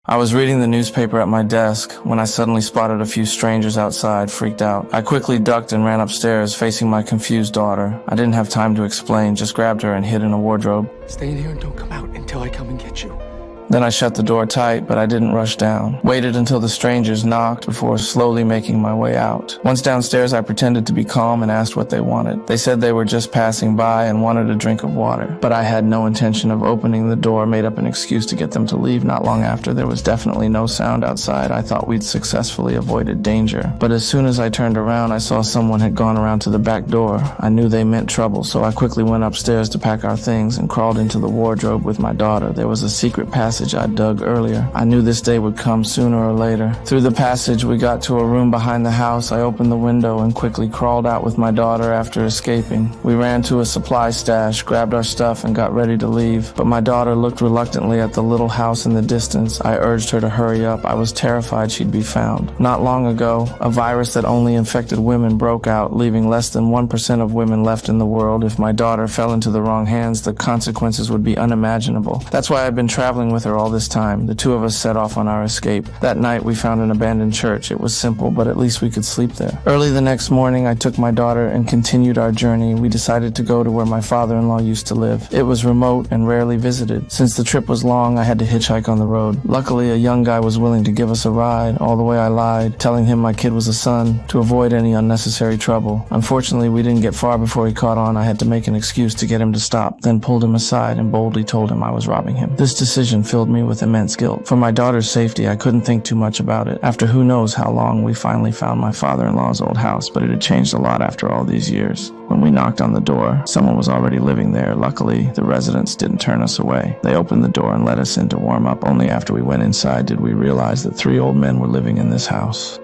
I was reading the newspaper at my desk when I suddenly spotted a few strangers outside, freaked out. I quickly ducked and ran upstairs, facing my confused daughter. I didn't have time to explain, just grabbed her and hid in a wardrobe. Stay in here and don't come out until I come and get you. Then I shut the door tight, but I didn't rush down. Waited until the strangers knocked before slowly making my way out. Once downstairs, I pretended to be calm and asked what they wanted. They said they were just passing by and wanted a drink of water, but I had no intention of opening the door, made up an excuse to get them to leave. Not long after, there was definitely no sound outside. I thought we'd successfully avoided danger. But as soon as I turned around, I saw someone had gone around to the back door. I knew they meant trouble, so I quickly went upstairs to pack our things and crawled into the wardrobe with my daughter. There was a secret passage I dug earlier. I knew this day would come sooner or later. Through the passage, we got to a room behind the house. I opened the window and quickly crawled out with my daughter after escaping. We ran to a supply stash, grabbed our stuff, and got ready to leave. But my daughter looked reluctantly at the little house in the distance. I urged her to hurry up. I was terrified she'd be found. Not long ago, a virus that only infected women broke out, leaving less than 1% of women left in the world. If my daughter fell into the wrong hands, the consequences would be unimaginable. That's why I've been traveling with her all this time. The two of us set off on our escape. That night, we found an abandoned church. It was simple, but at least we could sleep there. Early the next morning, I took my daughter and continued our journey. We decided to go to where my father-in-law used to live. It was remote and rarely visited. Since the trip was long, I had to hitchhike on the road. Luckily, a young guy was willing to give us a ride. All the way I lied, telling him my kid was a son, to avoid any unnecessary trouble. Unfortunately, we didn't get far before he caught on. I had to make an excuse to get him to stop, then pulled him aside and boldly told him I was robbing him. This decision filled me with immense guilt. For my daughter's safety, I couldn't think too much about it. After who knows how long, we finally found my father-in-law's old house, but it had changed a lot after all these years. When we knocked on the door, someone was already living there. Luckily, the residents didn't turn us away. They opened the door and let us in to warm up. Only after we went inside did we realize that 3 old men were living in this house.